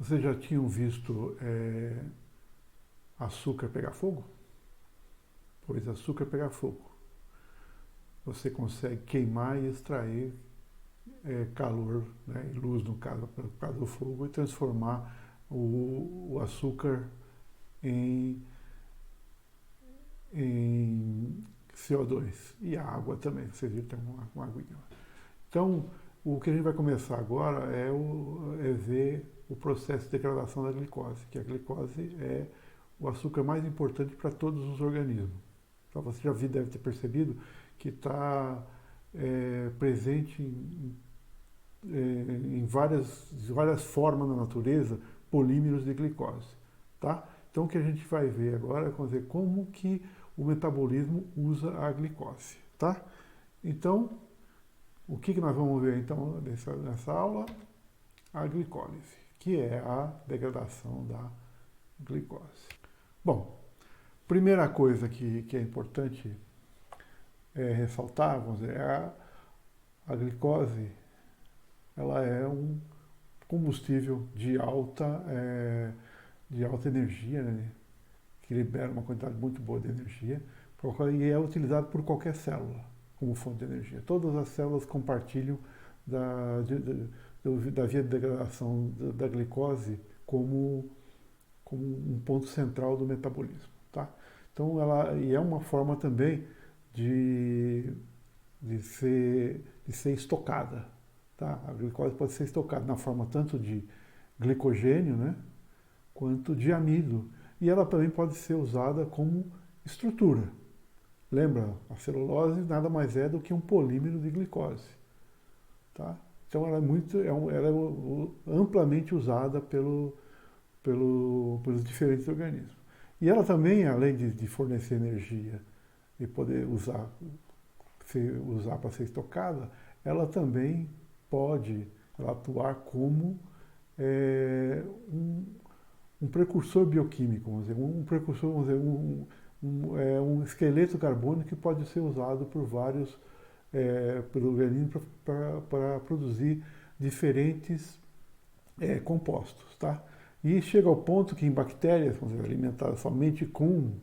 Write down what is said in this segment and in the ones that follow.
Vocês já tinham visto açúcar pegar fogo? Pois açúcar pegar fogo. Você consegue queimar e extrair calor, né, e luz, no caso, por causa do fogo, e transformar o açúcar em, em CO2. E a água também, vocês viram, tem uma aguinha. Então, o que a gente vai começar agora é ver o processo de degradação da glicose, que a glicose é o açúcar mais importante para todos os organismos. Então, você já deve ter percebido que está presente em várias formas na natureza polímeros de glicose. Tá? Então, o que a gente vai ver agora é como que o metabolismo usa a glicose. Tá? Então, o que nós vamos ver então nessa aula? A glicólise, que é a degradação da glicose. Bom, primeira coisa que é importante ressaltar, vamos dizer, a glicose, ela é um combustível de alta energia, né, que libera uma quantidade muito boa de energia, e é utilizado por qualquer célula como fonte de energia. Todas as células compartilham da via de degradação da glicose como um ponto central do metabolismo. Tá? Então, é uma forma também de ser estocada. Tá? A glicose pode ser estocada na forma tanto de glicogênio, né, quanto de amido. E ela também pode ser usada como estrutura. Lembra, a celulose nada mais é do que um polímero de glicose. Tá? Então ela é amplamente usada pelos diferentes organismos. E ela também, além de fornecer energia e poder usar para ser estocada, ela também pode atuar como um precursor bioquímico, vamos dizer, um precursor, vamos dizer, um esqueleto carbônico que pode ser usado por vários pelo organismo para produzir diferentes compostos, tá? E chega ao ponto que em bactérias, vamos dizer, alimentadas somente com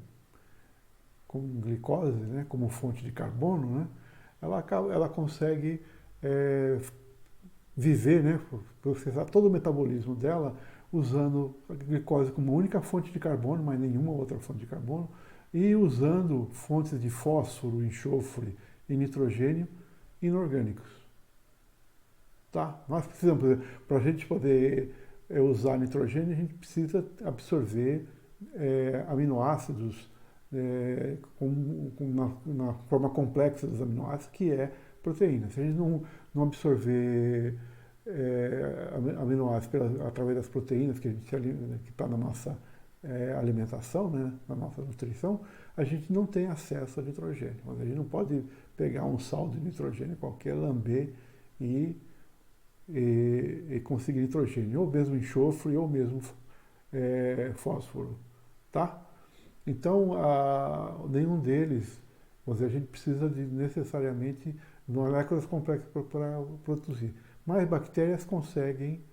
glicose, né, como fonte de carbono, né, ela consegue viver, né, processar todo o metabolismo dela usando a glicose como única fonte de carbono, mas nenhuma outra fonte de carbono, e usando fontes de fósforo, enxofre e nitrogênio inorgânicos. Tá? Nós precisamos, para a gente poder usar nitrogênio, a gente precisa absorver aminoácidos na forma complexa dos aminoácidos, que é proteína. Se a gente não absorver aminoácidos através das proteínas que está na nossa alimentação, né, na nossa nutrição, a gente não tem acesso a nitrogênio. Mas a gente não pode pegar um sal de nitrogênio qualquer, lamber e conseguir nitrogênio, ou mesmo enxofre, ou mesmo fósforo. Tá? Então, nenhum deles, a gente precisa necessariamente de moléculas complexas para produzir. Mas bactérias conseguem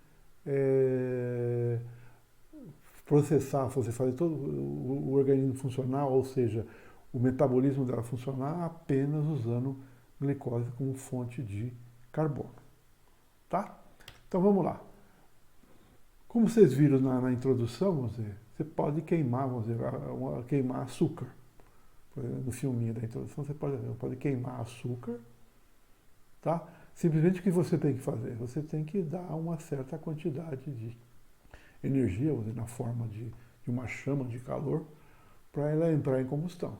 processar, fazer todo o organismo funcionar, ou seja, o metabolismo dela funcionar apenas usando glicose como fonte de carbono. Tá? Então vamos lá. Como vocês viram na introdução, vamos dizer, você pode queimar, queimar açúcar. No filminho da introdução, você pode queimar açúcar, tá? Simplesmente o que você tem que fazer? Você tem que dar uma certa quantidade de energia, vamos dizer, na forma de uma chama de calor, para ela entrar em combustão.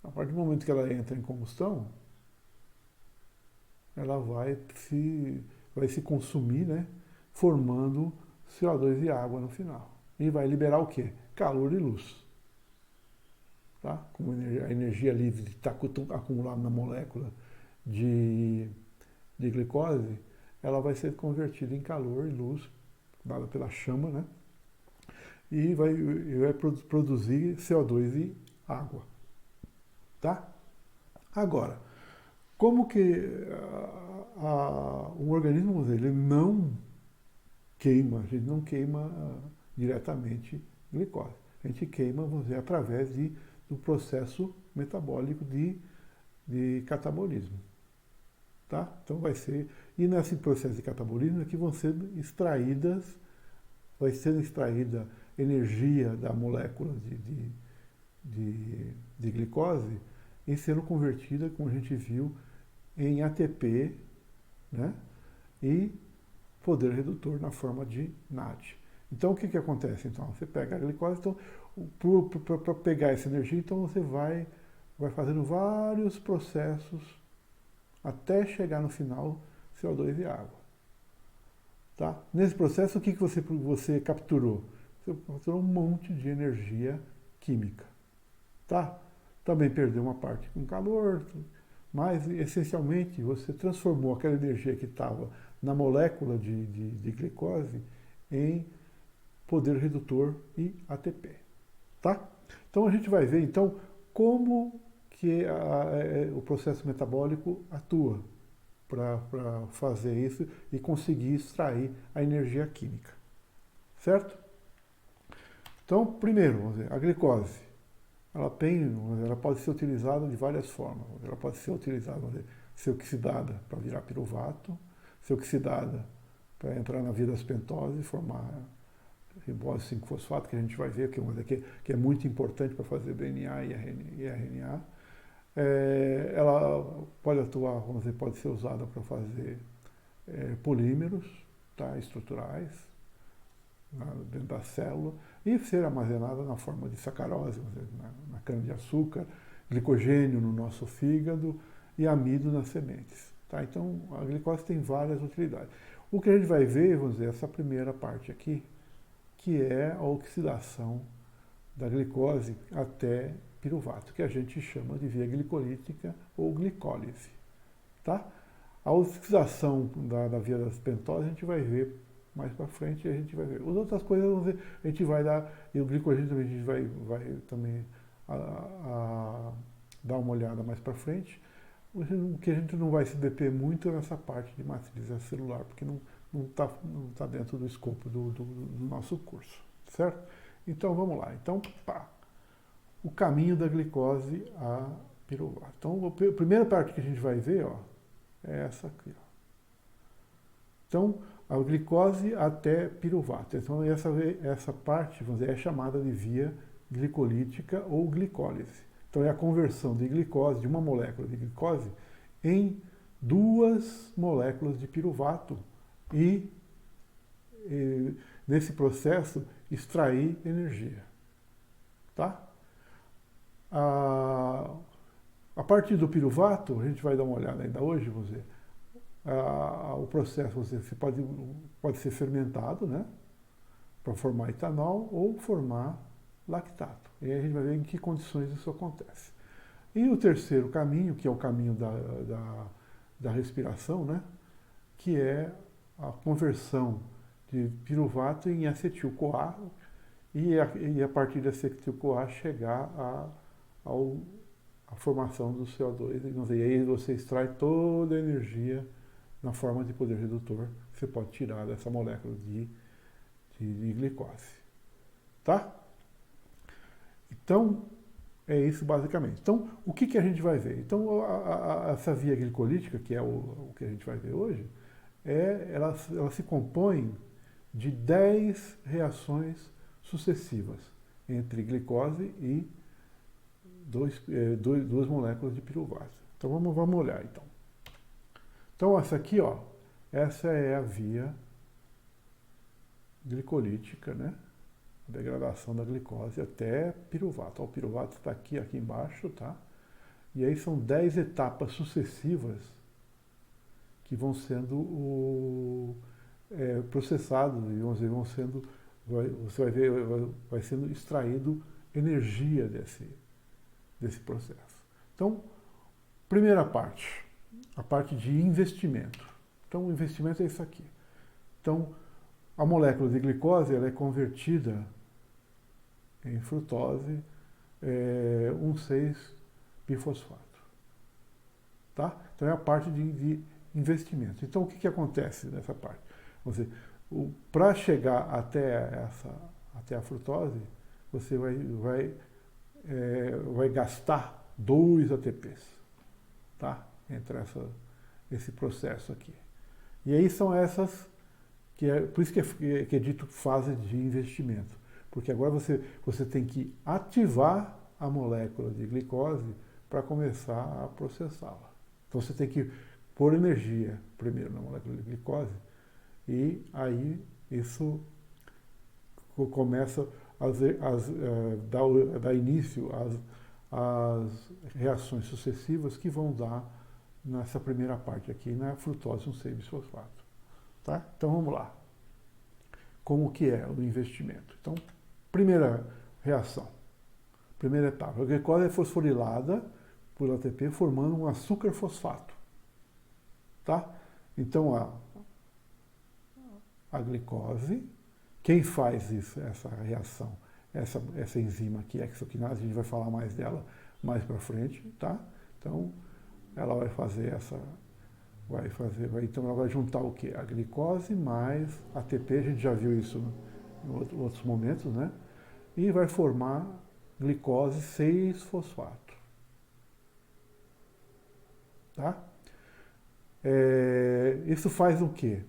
A partir do momento que ela entra em combustão, ela vai se consumir, né, formando CO2 e água no final. E vai liberar o quê? Calor e luz. Tá? Como a energia livre está acumulada na molécula de glicose, ela vai ser convertida em calor e luz, dada pela chama, né? E vai produzir CO2 e água. Tá? Agora, como que um organismo ele não queima, a gente não queima diretamente glicose. A gente queima, vamos dizer, através do processo metabólico de catabolismo. Tá? Então vai ser, e nesse processo de catabolismo é que vão ser extraídas, vai sendo extraída energia da molécula de glicose e sendo convertida, como a gente viu, em ATP, né? E poder redutor na forma de NAD. Então o que acontece? Então você pega a glicose, então para pegar essa energia, então você vai fazendo vários processos até chegar no final CO2 e água. Tá? Nesse processo, o que você capturou? Você capturou um monte de energia química. Tá? Também perdeu uma parte com calor, mas essencialmente você transformou aquela energia que estava na molécula de glicose em poder redutor e ATP. Tá? Então a gente vai ver então como que o processo metabólico atua para fazer isso e conseguir extrair a energia química. Certo? Então, primeiro, vamos ver, a glicose, ela pode ser utilizada de várias formas. Ela pode ser utilizada, vamos dizer, ser oxidada para virar piruvato, ser oxidada para entrar na via das pentoses e formar ribose 5-fosfato, que a gente vai ver, que é muito importante para fazer DNA e RNA. Ela pode atuar, vamos dizer, pode ser usada para fazer polímeros, tá, estruturais, dentro da célula, e ser armazenada na forma de sacarose, vamos dizer, na cana-de-açúcar, glicogênio no nosso fígado e amido nas sementes. Tá? Então, a glicose tem várias utilidades. O que a gente vai ver, vamos dizer, essa primeira parte aqui, que é a oxidação da glicose até piruvato, que a gente chama de via glicolítica ou glicólise. Tá? A oxidação da via das pentoses a gente vai ver mais para frente, a gente vai ver. As outras coisas a gente vai dar, e o glicogênio também a gente vai também dar uma olhada mais para frente. O que a gente não vai se deter muito é nessa parte de matriz celular, porque não está dentro do escopo do nosso curso, certo? Então vamos lá. Então, o caminho da glicose a piruvato. Então, a primeira parte que a gente vai ver, ó, é essa aqui. Ó. Então, a glicose até piruvato. Então, essa parte, vamos dizer, é chamada de via glicolítica ou glicólise. Então, é a conversão de glicose, de uma molécula de glicose, em duas moléculas de piruvato e nesse processo, extrair energia. Tá? A partir do piruvato, a gente vai dar uma olhada ainda hoje, vamos dizer, o processo pode ser fermentado, né, para formar etanol ou formar lactato. E aí a gente vai ver em que condições isso acontece. E o terceiro caminho, que é o caminho da respiração, né, que é a conversão de piruvato em acetil-CoA e a partir de acetil-CoA chegar à formação do CO2. E aí você extrai toda a energia na forma de poder redutor que você pode tirar dessa molécula de glicose. Tá? Então, é isso basicamente. Então, o que a gente vai ver? Então, essa via glicolítica, que é o que a gente vai ver hoje, ela se compõe de 10 reações sucessivas entre glicose e duas moléculas de piruvato. Então vamos olhar então. Então essa aqui, ó, essa é a via glicolítica, né? A degradação da glicose até piruvato. Ó, o piruvato está aqui embaixo, tá? E aí são 10 etapas sucessivas que vão sendo processados e vão sendo, você vai ver, vai sendo extraído energia desse processo. Então, primeira parte, a parte de investimento. Então, o investimento é isso aqui. Então, a molécula de glicose ela é convertida em frutose 1,6-bifosfato. Tá? Então, é a parte de investimento. Então, o que acontece nessa parte? Vamos dizer, Para chegar até a frutose, você vai gastar 2 ATPs, tá? Entre esse processo aqui. E aí são essas, por isso que é dito fase de investimento. Porque agora você tem que ativar a molécula de glicose para começar a processá-la. Então você tem que pôr energia primeiro na molécula de glicose e aí isso começa a dar início às reações sucessivas que vão dar nessa primeira parte aqui, na frutose 1,6-bisfosfato. Tá? Então vamos lá. Como que é o investimento? Então, primeira reação, primeira etapa. A glicose é fosforilada por ATP formando um açúcar fosfato. Tá? Então a glicose, quem faz isso, essa reação, essa enzima aqui, hexoquinase, a gente vai falar mais dela mais para frente, tá? Então ela vai fazer então ela vai juntar o quê? A glicose mais ATP, a gente já viu isso em outros momentos, né? E vai formar glicose 6-fosfato. Tá? Isso faz o quê?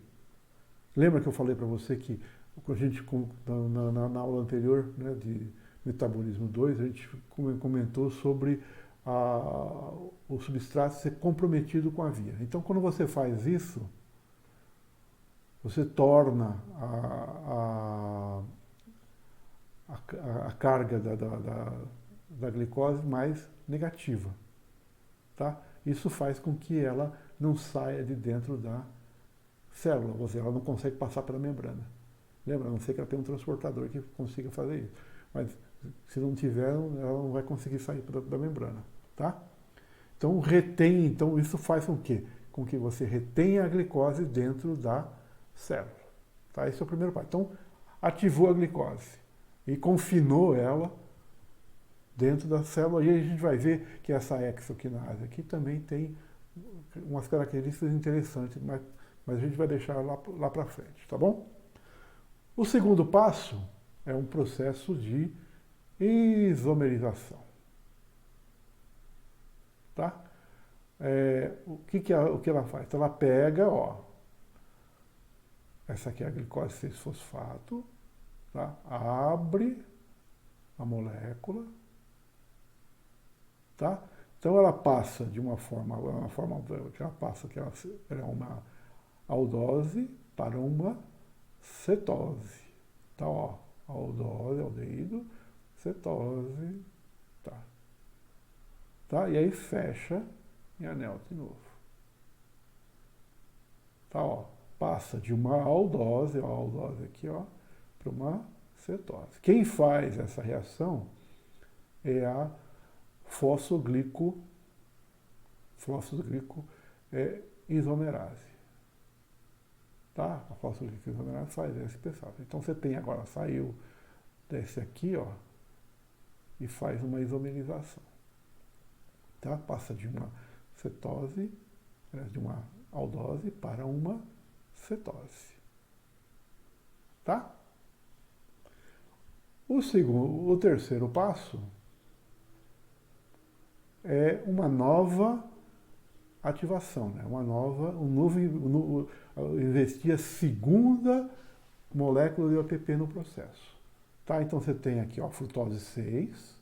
Lembra que eu falei para você que a gente, na aula anterior, né, de metabolismo 2, a gente comentou sobre o substrato ser comprometido com a via. Então, quando você faz isso, você torna a carga da glicose mais negativa. Tá? Isso faz com que ela não saia de dentro da célula, ou seja, ela não consegue passar pela membrana. Lembra? A não ser que ela tenha um transportador que consiga fazer isso. Mas se não tiver, ela não vai conseguir sair da membrana. Tá? Então isso faz com que você retenha a glicose dentro da célula. Tá? Esse é o primeiro passo. Então, ativou a glicose e confinou ela dentro da célula. E aí a gente vai ver que essa hexoquinase aqui também tem umas características interessantes, mas a gente vai deixar lá para frente, tá bom? O segundo passo é um processo de isomerização. Tá? O que ela faz? Então ela pega, essa aqui é a glicose 6-fosfato, tá? Abre a molécula, tá? Então ela passa de uma forma que ela passa, que ela é uma aldose para uma cetose. Tá, aldose, aldeído, cetose, tá? E aí fecha em anel de novo. Tá, passa de uma aldose, a aldose aqui, para uma cetose. Quem faz essa reação é a fosfoglico isomerase. Tá? A fosfoglico isomerase faz esse processo. Então você tem agora, saiu desse aqui, e faz uma isomerização. Tá? Passa de uma cetose, de uma aldose para uma cetose. Tá? O terceiro passo é uma nova ativação, né? Investir a segunda molécula de ATP no processo. Tá? Então você tem aqui, frutose 6,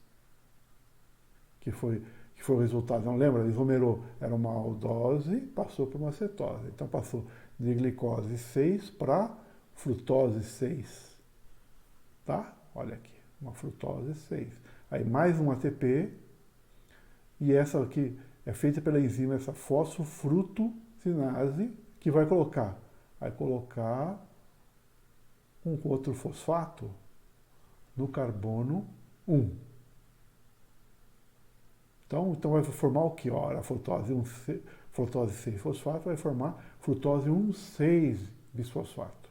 que foi o resultado, não lembra? Isomerou, era uma aldose, passou para uma cetose. Então passou de glicose 6 para frutose 6. Tá? Olha aqui, uma frutose 6. Aí mais um ATP, e essa aqui é feita pela enzima, essa fosfofrutosinase, que vai colocar um outro fosfato no carbono 1. Então vai formar o que? A frutose 6-fosfato vai formar frutose 1,6-bisfosfato.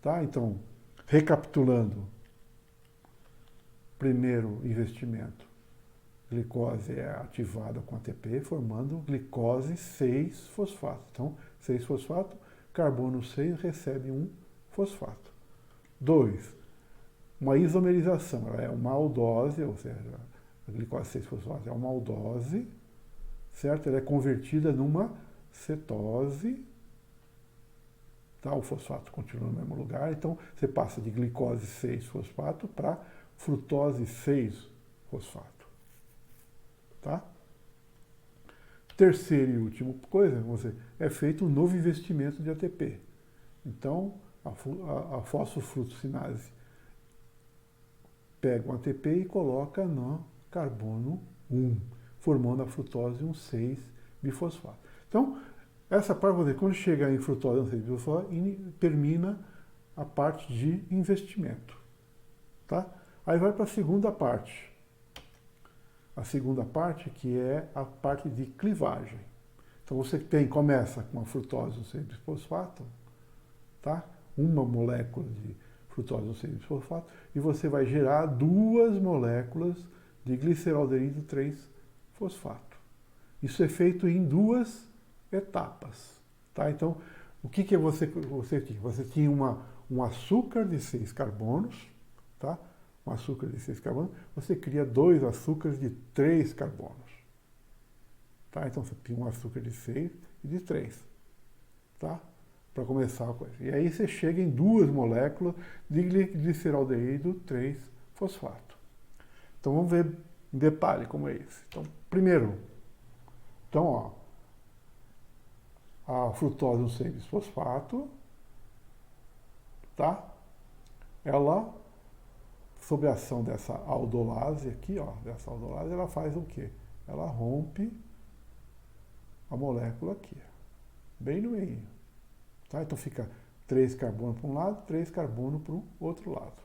Tá? Então, recapitulando, primeiro investimento, glicose é ativada com ATP, formando glicose 6-fosfato. Então, 6-fosfato, carbono 6 recebe um fosfato. 2. Uma isomerização, ela é uma aldose, ou seja, a glicose 6-fosfato é uma aldose, certo? Ela é convertida numa cetose, tá? O fosfato continua no mesmo lugar, então você passa de glicose 6-fosfato para frutose 6-fosfato, tá? Terceira e última coisa, é feito um novo investimento de ATP. Então, a fosfofrutossinase pega um ATP e coloca no carbono 1, formando a frutose 1,6-bifosfato. Então, essa parte, quando chega em frutose 1,6-bifosfato, termina a parte de investimento. Tá? Aí vai para a segunda parte. A segunda parte, que é a parte de clivagem. Então, você começa com a frutose 1,6-bifosfato, tá? Uma molécula de frutose 1,6-bifosfato, e você vai gerar 2 moléculas de gliceraldeído 3-fosfato. Isso é feito em 2 etapas. Tá? Então, o que você tinha? Você tinha um açúcar de 6 carbonos, tá? Um açúcar de 6 carbonos, você cria 2 açúcares de 3 carbonos. Tá? Então, você tinha um açúcar de 6 e de 3. Tá? Para começar a coisa. E aí você chega em 2 moléculas de gliceraldeído 3-fosfato. Então vamos ver em detalhe como é isso. Então, primeiro, a frutose 1,6-bisfosfato, tá? Ela, sob a ação dessa aldolase aqui, dessa aldolase, ela faz o quê? Ela rompe a molécula aqui, bem no meio. Tá? Então fica 3 carbono para um lado, 3 carbono para o outro lado.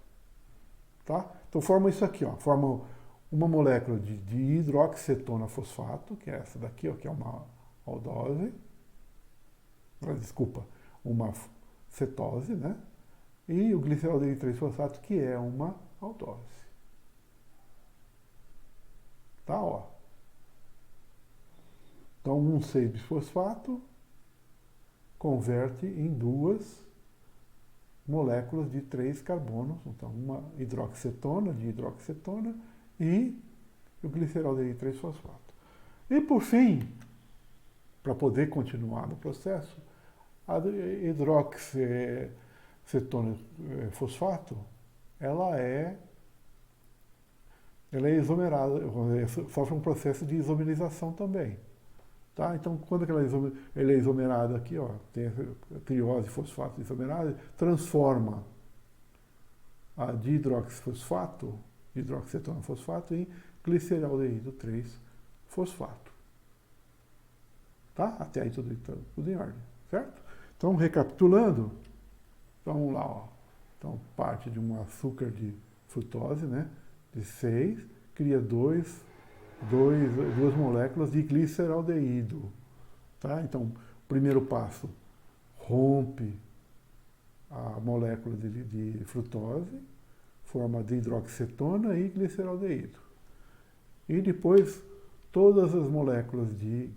Tá? Então forma isso aqui, forma uma molécula de hidroxicetona fosfato, que é essa daqui, que é uma aldose, desculpa, uma cetose, né? E o gliceraldeído 3-fosfato, que é uma aldose. Tá, ó. Então 1,6-bisfosfato converte em 2 moléculas de 3 carbonos, então uma hidroxicetona de hidroxicetona e o gliceraldeído 3-fosfato. E por fim, para poder continuar no processo, a hidroxicetona fosfato, ela é isomerada, sofre um processo de isomerização também. Tá? Então, quando ela é isomerada aqui, tem a triose fosfato isomerada, transforma a dihidroxifosfato, hidroxicetona fosfato, em gliceraldeído 3-fosfato. Tá? Até aí tudo em ordem, certo? Então, recapitulando, vamos lá, Então, parte de um açúcar de frutose, né, de 6, cria 2 moléculas de gliceraldeído. Tá? Então, o primeiro passo, rompe a molécula de frutose, forma dihidroxicetona e gliceraldeído. E depois, todas as moléculas de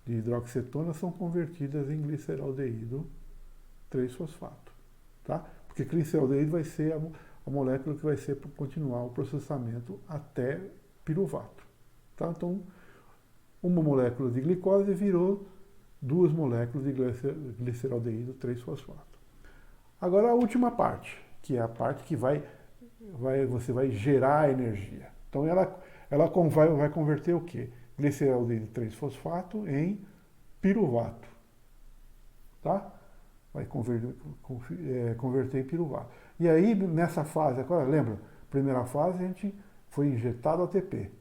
hidroxicetona são convertidas em gliceraldeído 3-fosfato. Tá? Porque gliceraldeído vai ser a molécula que vai ser para continuar o processamento até piruvato. Tá? Então, uma molécula de glicose virou 2 moléculas de gliceraldeído 3-fosfato. Agora a última parte, que é a parte que você vai gerar energia. Então ela vai converter o quê? Gliceraldeído 3-fosfato em piruvato. Tá? Vai converter em piruvato. E aí, nessa fase, agora lembra, primeira fase a gente foi injetado ATP.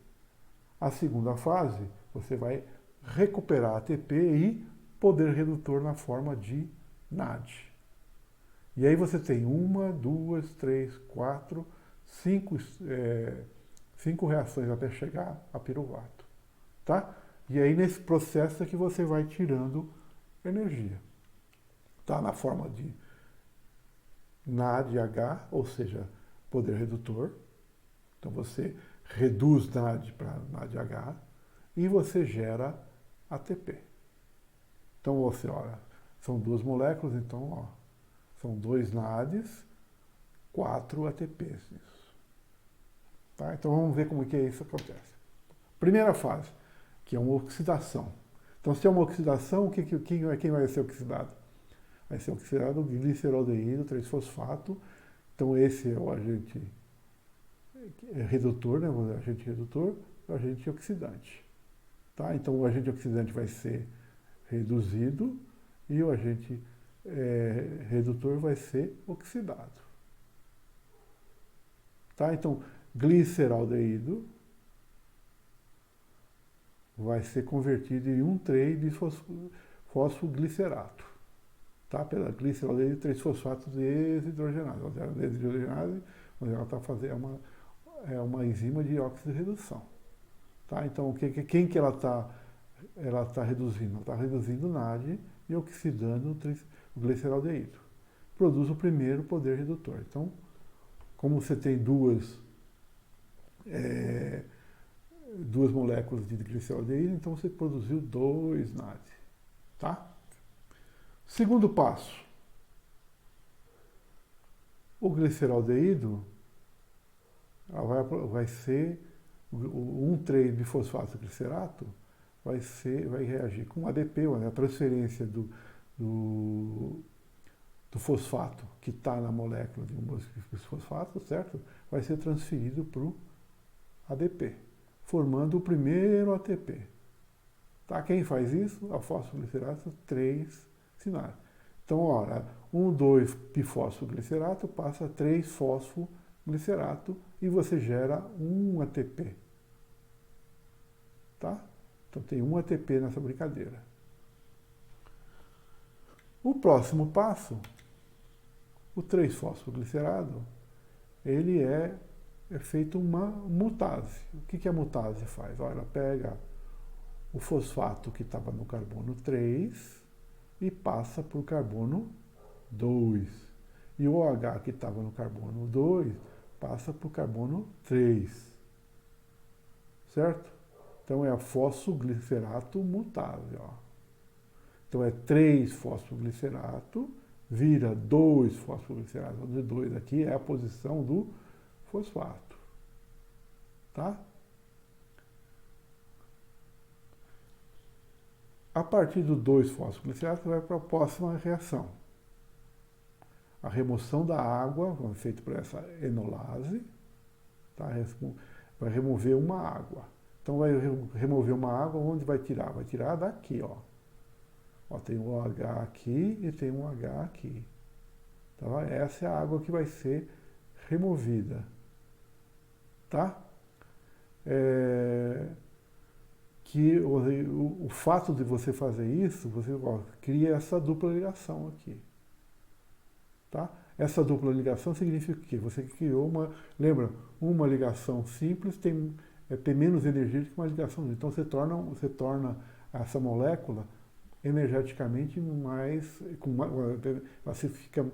A segunda fase, você vai recuperar ATP e poder redutor na forma de NAD. E aí você tem 1, 2, 3, 4, 5 reações até chegar a piruvato. Tá? E aí nesse processo é que você vai tirando energia. Tá? Na forma de NADH, ou seja, poder redutor. Então você reduz NAD para NADH e você gera ATP. Então você, olha, são 2 moléculas, então São 2 NADs, 4 ATPs. Isso. Tá? Então vamos ver como que isso acontece. Primeira fase, que é uma oxidação. Então se é uma oxidação, quem vai ser oxidado? Vai ser oxidado o gliceraldeído 3-fosfato. Então esse é o agente redutor, né? O agente redutor e o agente oxidante. Tá? Então o agente oxidante vai ser reduzido e o agente redutor vai ser oxidado. Tá? Então, gliceraldeído vai ser convertido em 1,3-fosfoglicerato. Tá? Pela gliceraldeído 3-fosfato desidrogenase. A desidrogenase, ela está fazendo uma enzima de óxido de redução. Tá? Então, quem que ela está reduzindo? Ela está reduzindo o NAD e oxidando o gliceraldeído. Produz o primeiro poder redutor. Então, como você tem duas moléculas de gliceraldeído, então você produziu 2 NAD. Tá? Segundo passo. O gliceraldeído vai ser o 1,3-bifosfato-glicerato vai reagir com ADP, a transferência do fosfato que está na molécula de um fosfato, certo? Vai ser transferido para o ADP, formando o primeiro ATP. Tá? Quem faz isso? A fosfoglicerato 3-sinase. Então, olha, 1,2-bifosfoglicerato passa a 3-fosfoglicerato e você gera um ATP. Tá? Então tem um ATP nessa brincadeira. O próximo passo, o 3-fosfoglicerado, ele é feito uma mutase. O que a mutase faz? Olha, ela pega o fosfato que estava no carbono 3 e passa para o carbono 2. E o OH que estava no carbono 2 passa para o carbono 3. Certo? Então é a fosfoglicerato mutase. Ó. Então é 3-fosfoglicerato, vira 2-fosfoglicerato. Onde 2 aqui é a posição do fosfato. Tá? A partir do 2-fosfoglicerato vai para a próxima reação. A remoção da água, feita por essa enolase, tá? Vai remover uma água. Então vai remover uma água, onde vai tirar? Vai tirar daqui, ó. Ó, tem um OH aqui e tem um H aqui. Então essa é a água que vai ser removida. Tá? Que o fato de você fazer isso, você cria essa dupla ligação aqui. Tá? Essa dupla ligação significa que você criou lembra, uma ligação simples tem menos energia do que uma ligação. Então você torna essa molécula energeticamente ela fica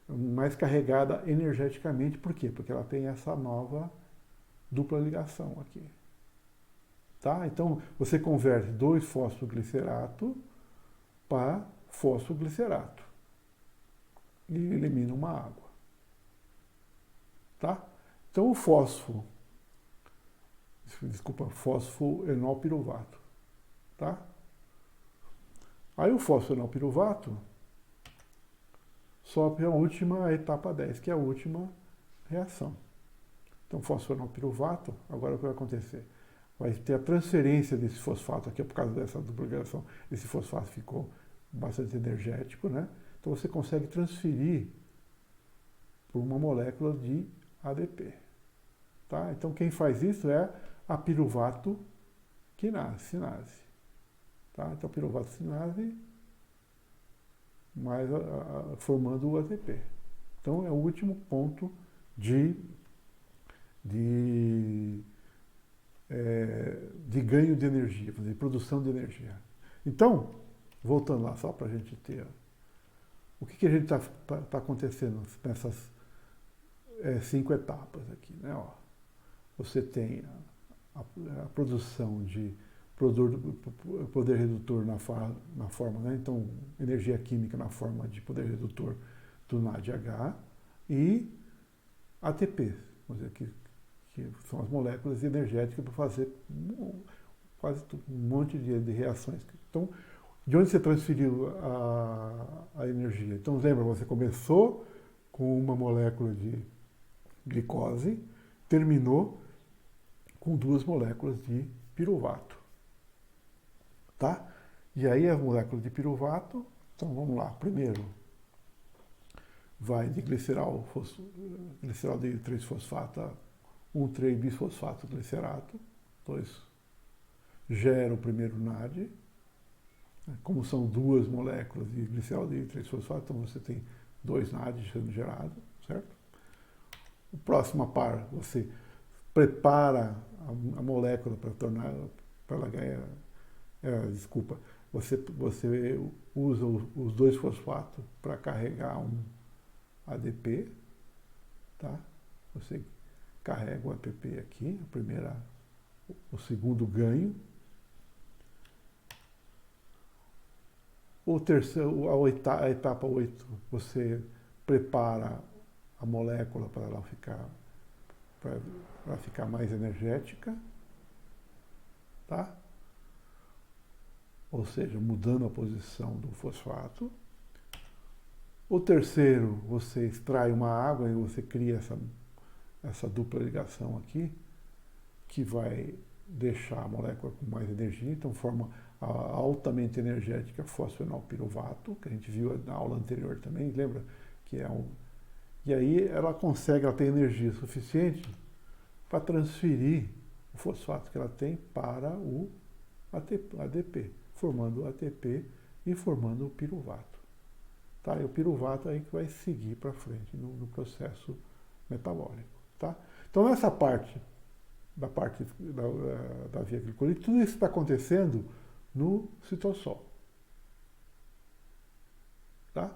mais carregada energeticamente. Por quê? Porque ela tem essa nova dupla ligação aqui. Tá? Então você converte 2-fosfoglicerato para fosfoglicerato e elimina uma água. Tá? Então o fosfoenolpiruvato. Tá? Aí o fosfoenolpiruvato sobe a última etapa 10, que é a última reação. Então, fosfoenolpiruvato, agora o que vai acontecer? Vai ter a transferência desse fosfato aqui, por causa dessa dupla ligação, esse fosfato ficou bastante energético, né? Então você consegue transferir por uma molécula de ADP. Tá? Então quem faz isso é a piruvato sinase. Tá? Então piruvato sinase formando o ATP. Então é o último ponto de ganho de energia, de produção de energia. Então, voltando lá só para a gente ter o que a gente está acontecendo nessas 5 etapas aqui, né? Ó, você tem a produção de poder redutor na forma, né? Então, energia química na forma de poder redutor do NADH e ATPs, vamos dizer, que são as moléculas energéticas para fazer quase um monte de reações. Então, de onde você transferiu a energia? Então, lembra, você começou com uma molécula de glicose, terminou com 2 moléculas de piruvato. Tá? E aí a molécula de piruvato, então vamos lá, primeiro vai de glicerol de 3-fosfato a 1,3-bisfosfato glicerato, 2 gera o primeiro NAD. Como são 2 moléculas de glicerol de 3-fosfato, então você tem 2 NADs sendo gerados, certo? O próximo par, você prepara a molécula para tornar, para ela ganhar, você usa os 2 fosfatos para carregar um ADP, tá? Você carrega o ATP aqui, o segundo ganho. A etapa 8, você prepara a molécula para ela ficar mais energética, tá? Ou seja, mudando a posição do fosfato. O terceiro, você extrai uma água e você cria essa dupla ligação aqui, que vai deixar a molécula com mais energia, então forma a altamente energética fosfenolpiruvato, que a gente viu na aula anterior também, lembra? E aí ela tem energia suficiente para transferir o fosfato que ela tem para o ADP, formando o ATP e formando o piruvato. Tá? E o piruvato aí que vai seguir para frente no processo metabólico. Tá? Então nessa parte da via glicolítica, tudo isso está acontecendo no citossol. Tá?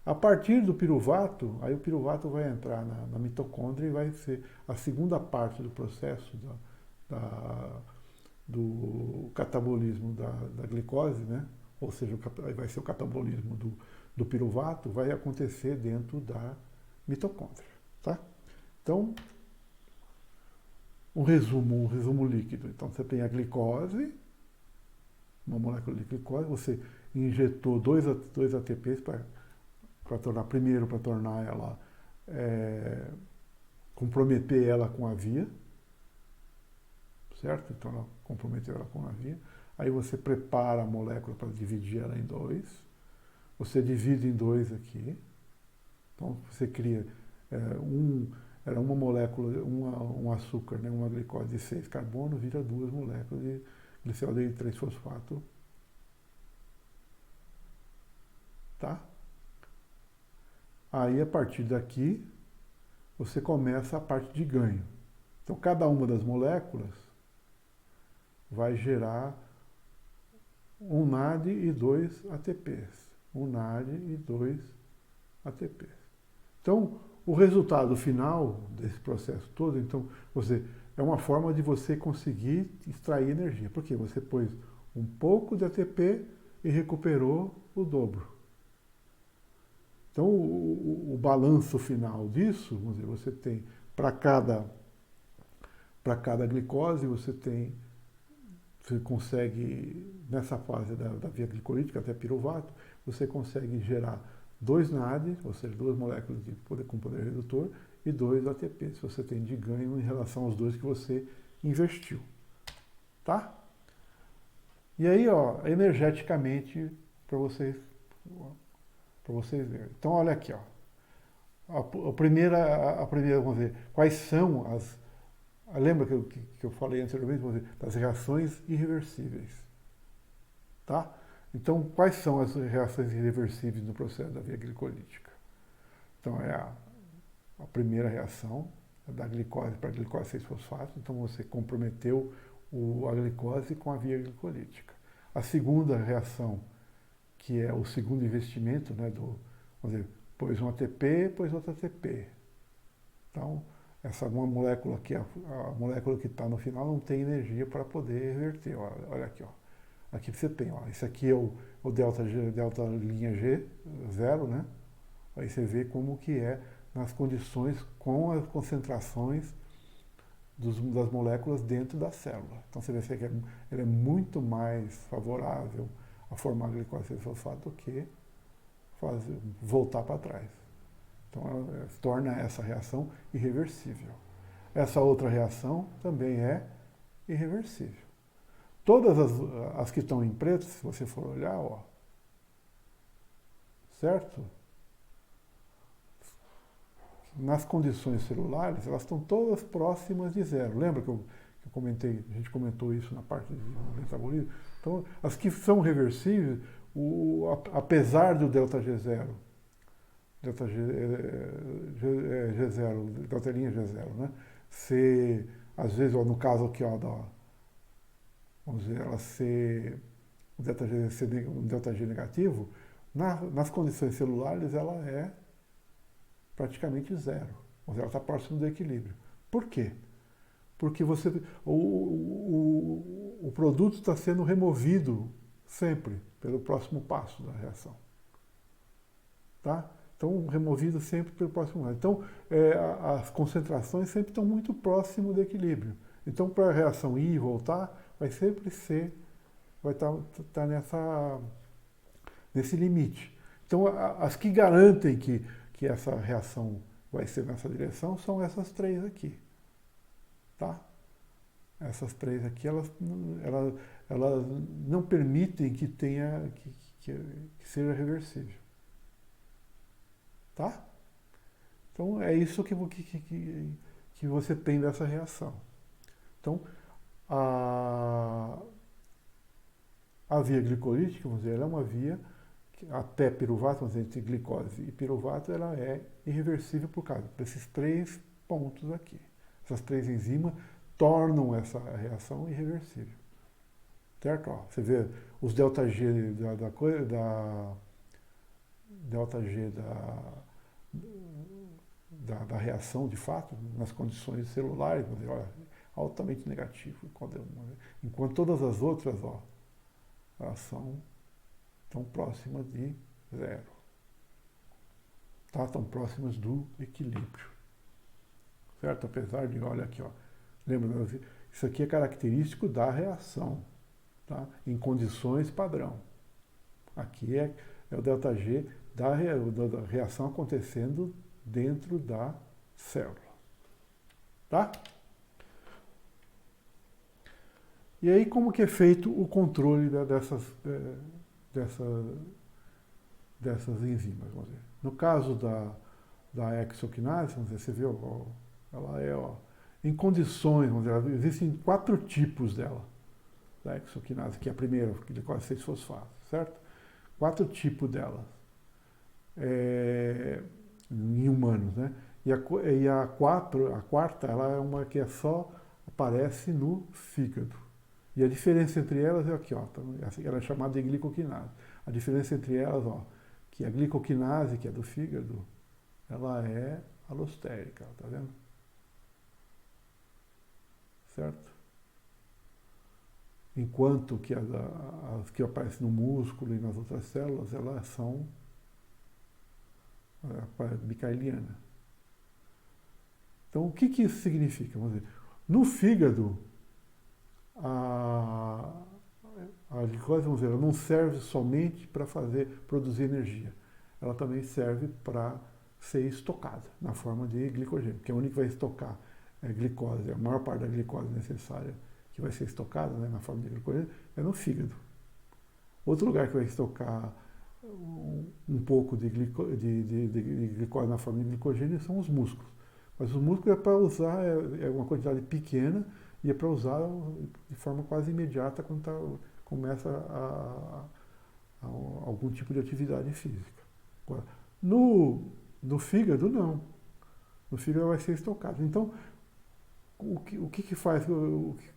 A partir do piruvato, aí o piruvato vai entrar na mitocôndria e vai ser a segunda parte do processo do catabolismo da glicose, né? Ou seja, vai ser o catabolismo do piruvato, vai acontecer dentro da mitocôndria. Tá? Então, um resumo líquido. Então, você tem a glicose, uma molécula de glicose, você injetou 2 ATPs para tornar ela, comprometer ela com a via, certo? Então, ela comprometeu ela com a via. Aí você prepara a molécula para dividir ela em 2. Você divide em 2 aqui. Então, você cria era uma molécula, um açúcar, né, uma glicose de 6 carbono, vira 2 moléculas de glicerol de 3-fosfato. Tá? Aí, a partir daqui, você começa a parte de ganho. Então, cada uma das moléculas vai gerar um NAD e 2 ATPs. Um NAD e 2 ATPs. Então, o resultado final desse processo todo, então, é uma forma de você conseguir extrair energia. Por quê? Você pôs um pouco de ATP e recuperou o dobro. Então, o balanço final disso, vamos dizer, você tem, para cada glicose, você consegue, nessa fase da via glicolítica, até piruvato, você consegue gerar 2 NAD, ou seja, 2 moléculas com poder redutor, e 2 ATPs, você tem de ganho em relação aos 2 que você investiu. Tá? E aí, ó, energeticamente, para vocês verem. Então, olha aqui, ó. A primeira, vamos ver, quais são as... Lembra que eu falei anteriormente, vamos dizer, das reações irreversíveis. Tá? Então, quais são as reações irreversíveis no processo da via glicolítica? Então, a primeira reação é da glicose para a glicose 6-fosfato. Então, você comprometeu a glicose com a via glicolítica. A segunda reação, que é o segundo investimento, né, vamos dizer, pôs um ATP, pôs outro ATP. Então, essa uma molécula aqui, a molécula que está no final, não tem energia para poder reverter. Olha aqui, ó. Aqui você tem, ó, esse aqui é o delta linha G, 0, né? Aí você vê como que é nas condições com as concentrações das moléculas dentro da célula. Então você vê que ele é muito mais favorável a formar glicose 6-fosfato do que voltar para trás. Então ela torna essa reação irreversível. Essa outra reação também é irreversível. Todas as que estão em preto, se você for olhar, ó, certo? Nas condições celulares, elas estão todas próximas de zero. Lembra que eu comentei, a gente comentou isso na parte de metabolismo? Então, as que são reversíveis, apesar do ΔG0, delta linha G0, né? Ser, às vezes, ó, no caso aqui, ó, vamos dizer, ela ser um ΔG negativo, nas condições celulares ela é praticamente zero. Ou seja, ela está próximo do equilíbrio. Por quê? Porque o produto está sendo removido sempre pelo próximo passo da reação. Tá? Então, removido sempre pelo próximo passo. Então, as concentrações sempre estão muito próximas do equilíbrio. Então, para a reação ir e voltar, vai sempre vai estar nesse limite. Então, as que garantem que essa reação vai ser nessa direção são essas três aqui. Tá? Essas três aqui, elas não permitem que seja reversível. Tá? Então, é isso que você tem dessa reação. Então, a via glicolítica, vamos dizer, ela é uma via que até piruvato, vamos dizer, entre glicose e piruvato, ela é irreversível por causa desses três pontos aqui. Essas três enzimas tornam essa reação irreversível. Certo? Ó, você vê os ΔG ΔG da reação, de fato, nas condições celulares, vamos dizer, olha, altamente negativo. Enquanto todas as outras, ó, elas estão próximas de zero. Tá? Estão próximas do equilíbrio. Certo? Apesar de, olha aqui, ó, lembra, isso aqui é característico da reação, tá? Em condições padrão. Aqui é o ΔG da reação acontecendo dentro da célula. Tá? E aí, como que é feito o controle dessas enzimas? Vamos dizer. No caso da exoquinase, vamos dizer, você viu, ó, ela é, ó, em condições, vamos dizer, existem 4 tipos dela, da exoquinase, que é a primeira, glicose 6-fosfato, certo? 4 tipos delas, em humanos, né? E a quarta, ela é uma que só aparece no fígado. E a diferença entre elas é aqui, ó, ela é chamada de glicoquinase. A diferença entre elas, ó, que a glicoquinase, que é do fígado, ela é alostérica, tá vendo? Certo? Enquanto que as que aparecem no músculo e nas outras células, elas são micaeliana. Então, o que isso significa? Vamos dizer, no fígado, a glicose, vamos dizer, ela não serve somente para produzir energia. Ela também serve para ser estocada na forma de glicogênio, porque a única que vai estocar glicose, a maior parte da glicose necessária que vai ser estocada, né, na forma de glicogênio é no fígado. Outro lugar que vai estocar um pouco de glicose na forma de glicogênio são os músculos. Mas os músculos é para usar, é uma quantidade pequena e é para usar de forma quase imediata quando começa algum tipo de atividade física. Agora, no fígado, não. No fígado vai ser estocado. Então, o que faz?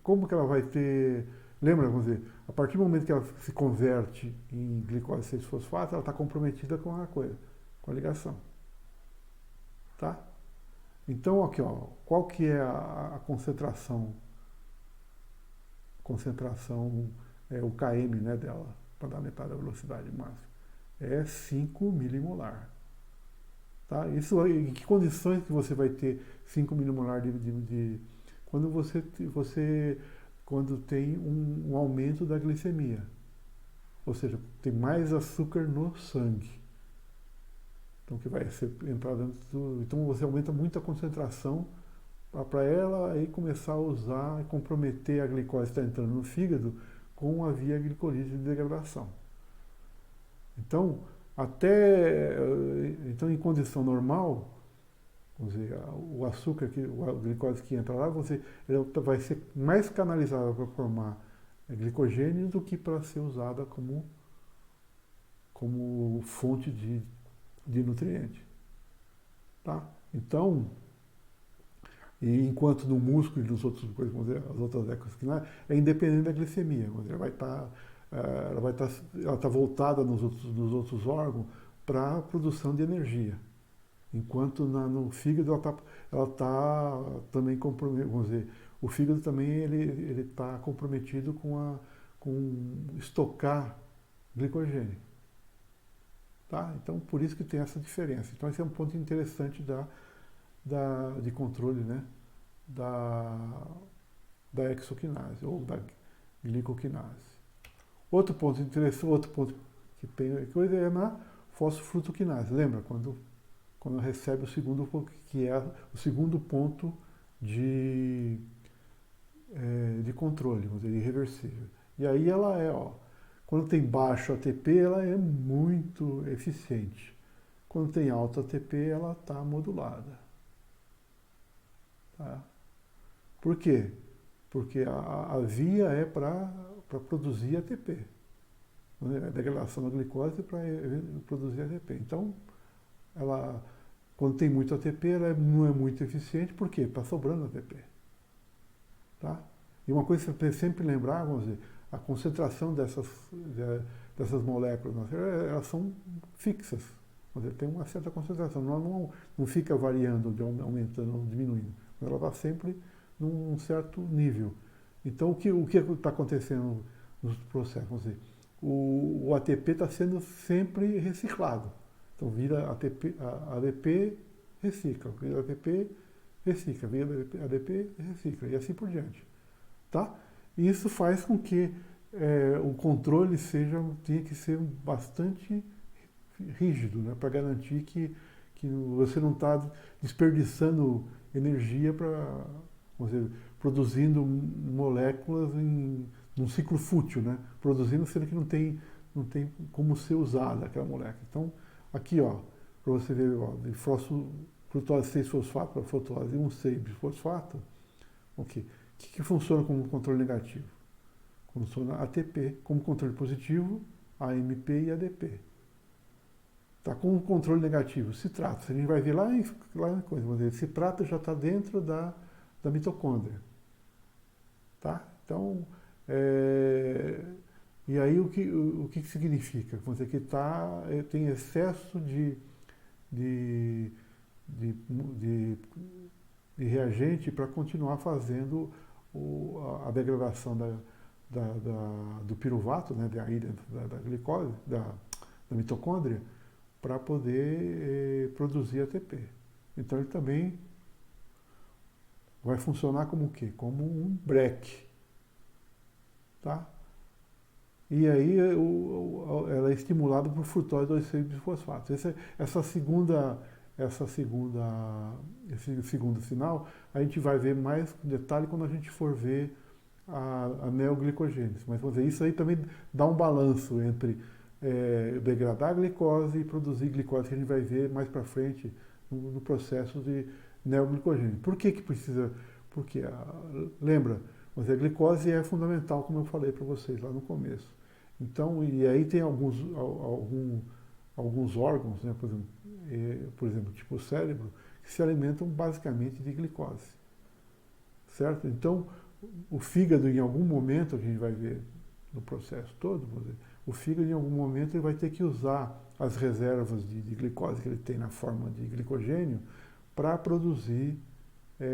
Como que ela vai ter... Lembra, vamos dizer, a partir do momento que ela se converte em glicose 6-fosfato, ela está comprometida com a coisa, com a ligação. Tá? Então, aqui, ó, qual que é a concentração, o km, né, dela, para dar metade da velocidade máxima? É 5 milimolar. Tá? Isso, em que condições que você vai ter 5 milimolar quando quando tem um aumento da glicemia, ou seja, tem mais açúcar no sangue. Então que vai entrar dentro então você aumenta muito a concentração para ela aí começar a usar e comprometer a glicose que está entrando no fígado com a via glicolítica de degradação. Então, então em condição normal, vamos dizer, o açúcar, a glicose que entra lá, ela vai ser mais canalizada para formar glicogênio do que para ser usada como fonte de nutriente. Tá? Então, e enquanto no músculo e nos outros, vamos dizer, as outras ecosinais, é independente da glicemia. Vamos dizer, ela está voltada nos outros órgãos para a produção de energia. Enquanto no fígado ela tá também comprometida, vamos dizer, o fígado também ele está comprometido com estocar glicogênio. Tá? Então, por isso que tem essa diferença. Então, esse é um ponto interessante de controle, né, da exoquinase ou da glicoquinase. Outro ponto interessante, outro ponto que tem coisa é na fosfofrutoquinase. Lembra quando recebe o segundo, que é o segundo ponto de controle, vamos dizer, irreversível. E aí ela quando tem baixo ATP, ela é muito eficiente. Quando tem alto ATP, ela está modulada. Tá? Por quê? Porque a via é para produzir ATP. A degradação da glicose para produzir ATP. Então, quando tem muito ATP, ela não é muito eficiente. Por quê? Está sobrando ATP. Tá? E uma coisa que você tem que sempre lembrar, vamos dizer, a concentração dessas moléculas, elas são fixas. Vamos dizer, tem uma certa concentração, não fica variando, aumentando ou diminuindo. Ela está sempre num certo nível. Então, o que está acontecendo nos processos? Vamos dizer, o ATP está sendo sempre reciclado. Então, vira ADP, recicla, vira ATP, recicla, vira ADP, recicla, e assim por diante. Tá? E isso faz com que o controle tenha que ser bastante rígido, né, para garantir que você não está desperdiçando energia produzindo moléculas num ciclo fútil, né? Produzindo sendo que não tem como ser usada aquela molécula. Então, aqui, para você ver, de frutose 6-fosfato para frutose 1,6-bisfosfato, o que funciona como controle negativo? Funciona ATP, como controle positivo, AMP e ADP. Tá, com o controle negativo, citrato. A gente vai ver lá em coisa, vamos dizer, citrato já está dentro da mitocôndria. Tá? Então, e aí o que significa? Vamos dizer que tem excesso de reagente para continuar fazendo a degradação do piruvato, né, da glicose, da mitocôndria, para poder produzir ATP. Então ele também vai funcionar como o quê? Como um breque. Tá? E aí ela é estimulada por frutose 2,6-bisfosfato. Esse segundo sinal, a gente vai ver mais detalhe quando a gente for ver a neoglicogênese. Mas vamos dizer, isso aí também dá um balanço entre degradar a glicose e produzir glicose, que a gente vai ver mais para frente no processo de neoglicogênese. Por que precisa? Porque, lembra, a glicose é fundamental, como eu falei para vocês lá no começo. Então, e aí tem alguns órgãos, né, por exemplo, tipo o cérebro, que se alimentam basicamente de glicose. Certo? Então, o fígado, em algum momento, que a gente vai ver no processo todo, o fígado, em algum momento, ele vai ter que usar as reservas de glicose que ele tem na forma de glicogênio para produzir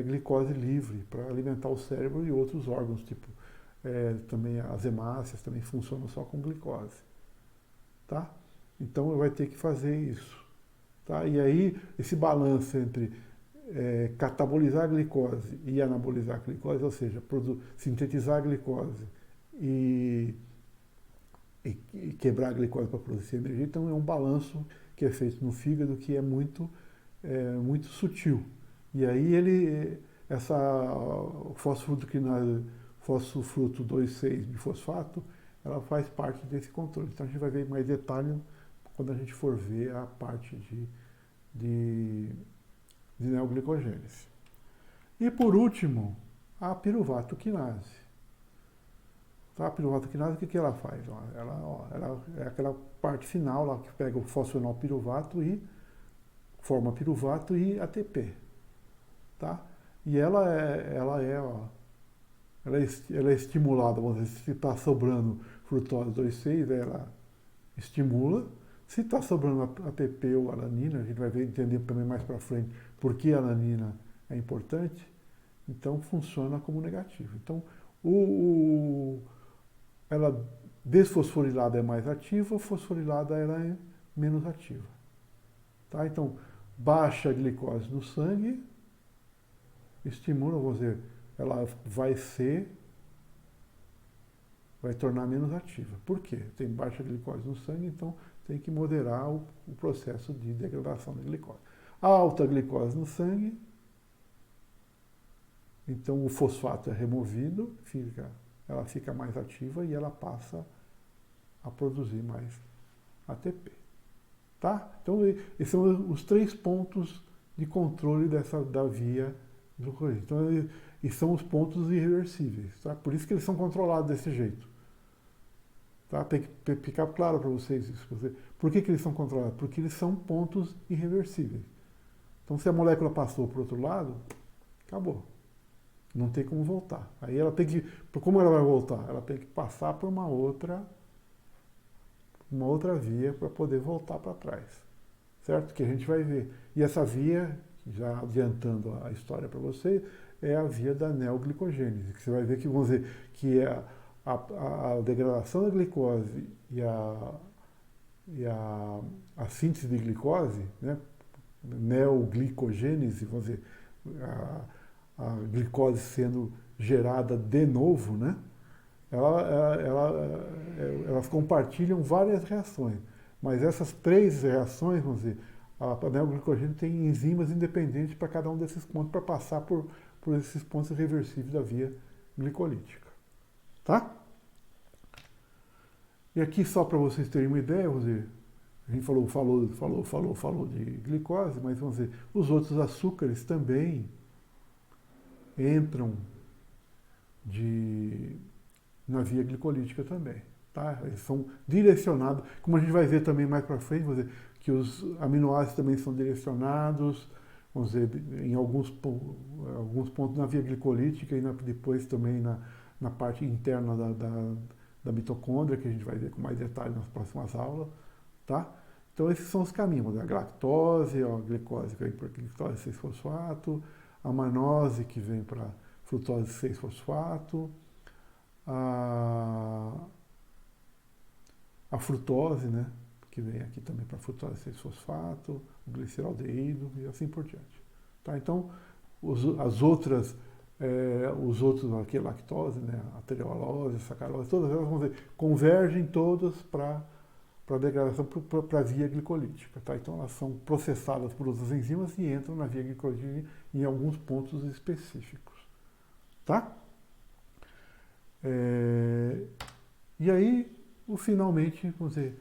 glicose livre, para alimentar o cérebro e outros órgãos, tipo também as hemácias também funcionam só com glicose. Tá? Então, ele vai ter que fazer isso. Tá? E aí, esse balanço entre catabolizar a glicose e anabolizar a glicose, ou seja, sintetizar a glicose e, e quebrar a glicose para produzir energia, então é um balanço que é feito no fígado que é muito sutil. E aí essa fosfofruto 2,6-bifosfato, ela faz parte desse controle. Então a gente vai ver mais detalhe quando a gente for ver a parte de neoglicogênese. E por último, a piruvato quinase. Tá? A piruvato quinase, o que ela faz? Ela é aquela parte final lá que pega o fosfenol piruvato e forma piruvato e ATP. Tá? E ela é estimulada, vamos dizer, se está sobrando frutose 2,6, ela estimula. Se está sobrando ATP ou alanina, a gente vai entender também mais para frente por que a alanina é importante, então funciona como negativo. Então, ela desfosforilada é mais ativa, fosforilada ela é menos ativa. Tá? Então, baixa a glicose no sangue, estimula, vamos dizer, ela vai tornar menos ativa. Por quê? Tem baixa glicose no sangue, então tem que moderar o processo de degradação da glicose. Alta glicose no sangue, então o fosfato é removido, ela fica mais ativa e ela passa a produzir mais ATP. Tá? Então, esses são os 3 pontos de controle da via glucogênese. Então, e são os pontos irreversíveis. Tá? Por isso que eles são controlados desse jeito. Tá? Tem que ficar claro para vocês isso. Por que eles são controlados? Porque eles são pontos irreversíveis. Então, se a molécula passou para o outro lado, acabou. Não tem como voltar. Aí ela tem que... Como ela vai voltar? Ela tem que passar por uma outra via para poder voltar para trás. Certo? Que a gente vai ver. E essa via, já adiantando a história para você, é a via da neoglicogênese. Que você vai ver que, vamos dizer, que é a degradação da glicose e a síntese de glicose, né? Neoglicogênese, vamos dizer, a glicose sendo gerada de novo, né? Elas compartilham várias reações, mas essas 3 reações, vamos dizer, a neoglicogênese tem enzimas independentes para cada um desses pontos, para passar por esses pontos reversíveis da via glicolítica. Tá? E aqui, só para vocês terem uma ideia, vamos dizer, a gente falou de glicose, mas vamos dizer, os outros açúcares também entram na via glicolítica também. Tá? Eles são direcionados, como a gente vai ver também mais para frente, vamos dizer, que os aminoácidos também são direcionados, vamos dizer, em alguns pontos na via glicolítica e depois também na parte interna da mitocôndria, que a gente vai ver com mais detalhe nas próximas aulas. Tá? Então esses são os caminhos, a galactose, a glicose que vem para glicose 6-fosfato, a mannose que vem para frutose 6-fosfato, a frutose, né, que vem aqui também para frutose 6-fosfato, o gliceraldeído e assim por diante. Tá? Então, os outros, aqui, lactose, né, a trehalose, a sacarose, todas elas, vamos dizer, convergem todas para a degradação para a via glicolítica. Tá? Então, elas são processadas por outras enzimas e entram na via glicolítica em alguns pontos específicos. Tá? E aí, finalmente, vamos dizer,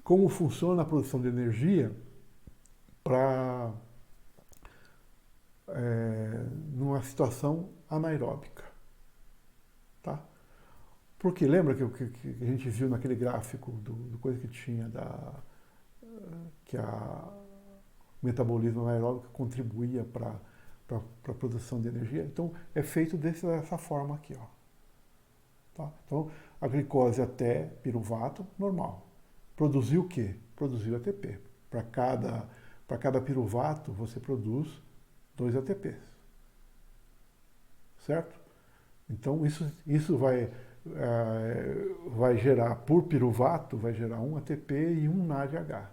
como funciona a produção de energia numa situação anaeróbica. Tá? Porque lembra que a gente viu naquele gráfico do coisa que tinha que o metabolismo anaeróbico contribuía para a produção de energia? Então, é feito dessa forma aqui. Ó. Tá? Então, a glicose até piruvato, normal. Produziu o quê? Produziu ATP. Para cada piruvato, você produz 2 ATPs. Certo? Então, isso vai vai gerar, por piruvato, vai gerar um ATP e um NADH.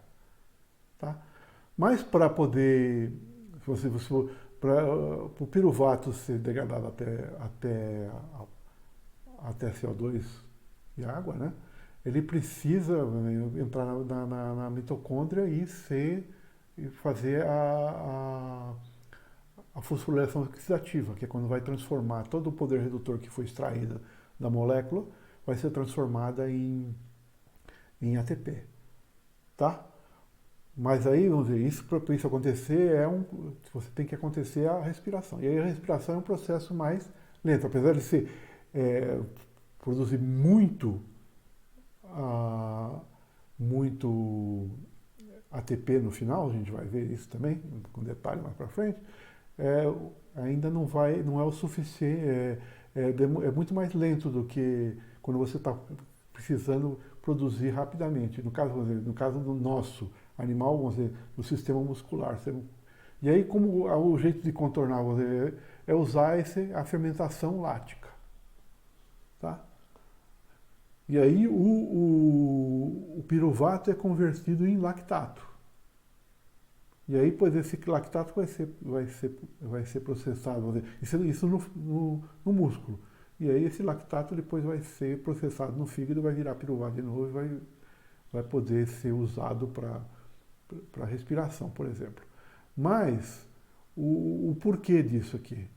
Tá? Mas para poder, para o piruvato ser degradado até CO2 e água, né? Ele precisa entrar na mitocôndria e fazer a fosforilação oxidativa, que é quando vai transformar todo o poder redutor que foi extraído da molécula, vai ser transformada em ATP. Tá? Mas aí, vamos dizer, isso para isso acontecer você tem que acontecer a respiração. E aí a respiração é um processo mais lento, apesar de ser produzir muito ATP no final, a gente vai ver isso também com detalhe mais para frente. Ainda não é o suficiente, é muito mais lento do que quando você está precisando produzir rapidamente. No caso do nosso animal, vamos dizer, do sistema muscular. E aí, como o jeito de contornar é usar a fermentação lática. Tá? E aí o piruvato é convertido em lactato. E aí, pois, esse lactato vai ser processado, vamos dizer, isso no músculo. E aí esse lactato depois vai ser processado no fígado, vai virar piruvato de novo e vai poder ser usado para respiração, por exemplo. Mas o porquê disso aqui?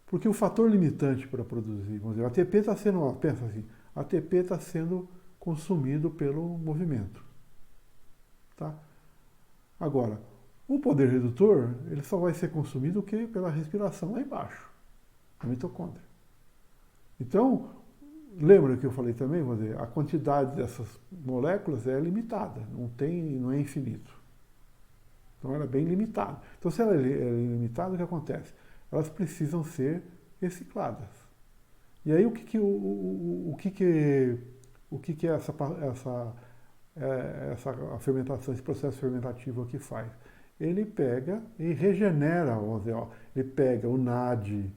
Porque o fator limitante para produzir, vamos dizer, a ATP está sendo, pensa assim, a ATP está sendo consumido pelo movimento. Tá? Agora, o poder redutor, ele só vai ser consumido pela respiração lá embaixo, na mitocôndria. Então, lembra que eu falei também, vamos dizer, a quantidade dessas moléculas é limitada, não é infinito. Então ela é bem limitada. Então se ela é limitada, o que acontece? Elas precisam ser recicladas. E aí o que é essa fermentação, esse processo fermentativo aqui faz? Ele pega e regenera, vamos dizer, ele pega o NAD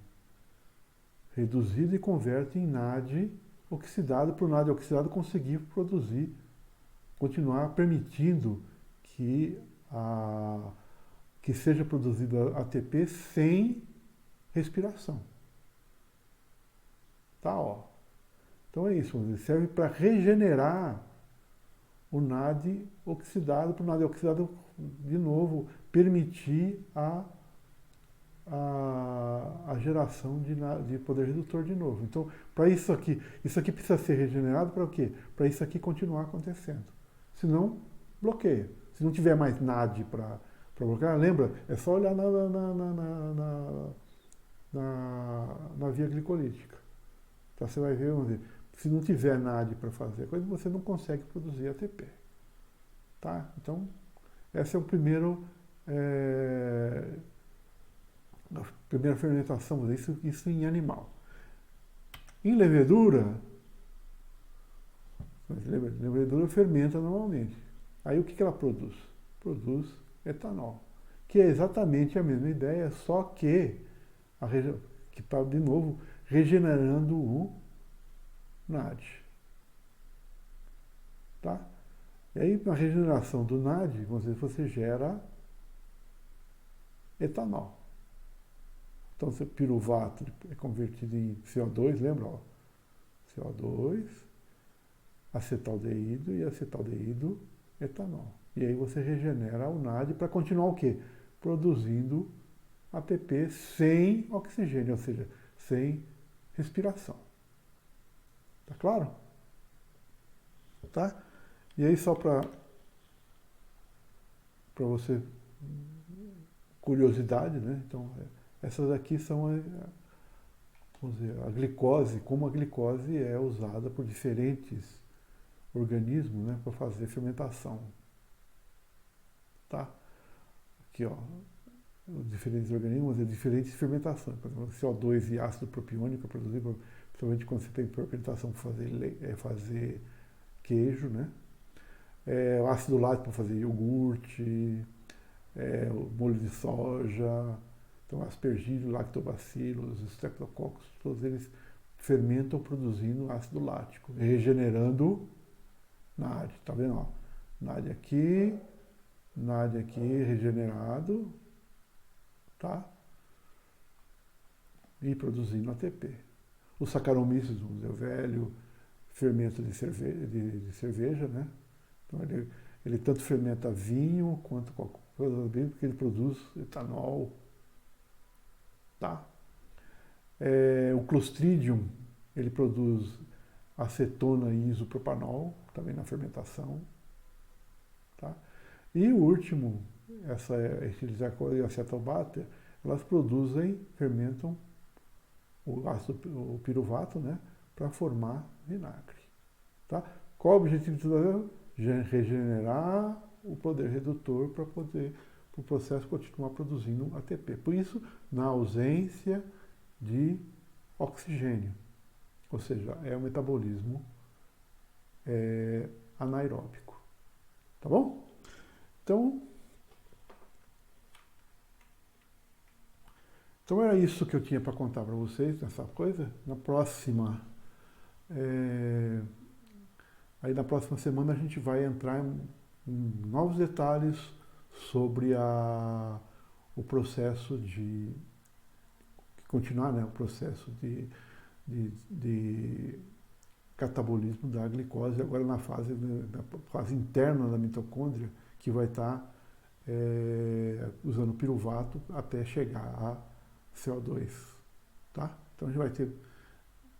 reduzido e converte em NAD oxidado, para o NAD oxidado conseguir produzir, continuar permitindo que seja produzido ATP sem respiração. Tá, ó. Então é isso, serve para regenerar o NAD oxidado, para o NAD oxidado, de novo, permitir a geração de poder redutor de novo. Então, para isso aqui precisa ser regenerado para o quê? Para isso aqui continuar acontecendo. Senão, bloqueia. Se não tiver mais NAD para bloquear, lembra? É só olhar na via glicolítica. Então, você vai ver, vamos dizer, se não tiver NAD para fazer a coisa, você não consegue produzir ATP. Tá? Então, esse é o primeiro... a primeira fermentação, isso em animal. Em levedura, levedura fermenta normalmente. Aí o que ela produz? Produz etanol, que é exatamente a mesma ideia, só que está de novo regenerando o NAD. Tá? E aí, na regeneração do NAD, você gera etanol. Então, o piruvato é convertido em CO2, lembra? Ó, CO2, acetaldeído e acetaldeído etanol. E aí você regenera o NAD para continuar o quê? Produzindo ATP sem oxigênio, ou seja, sem respiração. Tá claro? Tá? E aí só para você, curiosidade, né? Então, essas aqui são vamos dizer, a glicose, como a glicose é usada por diferentes organismos, né, para fazer fermentação. Tá? Aqui, ó, diferentes organismos, diferentes fermentações. Por exemplo, CO2 e ácido propiônico é produzido, principalmente quando você tem fermentação para fazer queijo, né? O ácido lático para fazer iogurte, o molho de soja, então aspergillus, lactobacillus, streptococcus, todos eles fermentam produzindo ácido lático, regenerando NAD. Tá vendo? Ó? NAD aqui, regenerado, tá? E produzindo ATP. Os Saccharomyces, vamos dizer, o velho fermento de cerveja, né? Então ele tanto fermenta vinho quanto qualquer coisa da bebida, porque ele produz etanol, tá? O Clostridium, ele produz acetona e isopropanol, também na fermentação, tá? E o último, essa Escherichia e a Acetobacter, elas fermentam o piruvato, né, para formar vinagre, tá? Qual o objetivo de tudo isso? Regenerar o poder redutor para poder o processo continuar produzindo ATP. Por isso, na ausência de oxigênio, ou seja, é o metabolismo anaeróbico, tá bom? Então era isso que eu tinha para contar para vocês, essa coisa. Na próxima semana a gente vai entrar em novos detalhes sobre o processo de continuar, né, o processo de catabolismo da glicose, agora na fase interna da mitocôndria, que vai estar usando piruvato até chegar a CO2, tá? Então a gente vai ter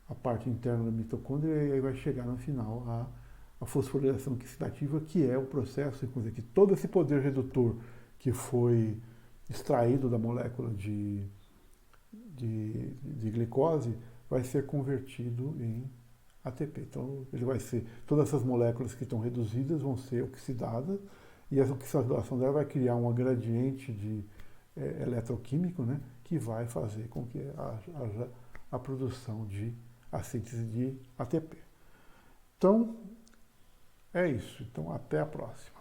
a parte interna da mitocôndria e aí vai chegar no final a fosforilação oxidativa, que é o processo que todo esse poder redutor que foi extraído da molécula de glicose vai ser convertido em ATP. Então ele vai ser, todas essas moléculas que estão reduzidas vão ser oxidadas e essa oxidação dela vai criar um gradiente de eletroquímico, né, que vai fazer com que haja a produção a síntese de ATP. Então, é isso. Então, até a próxima.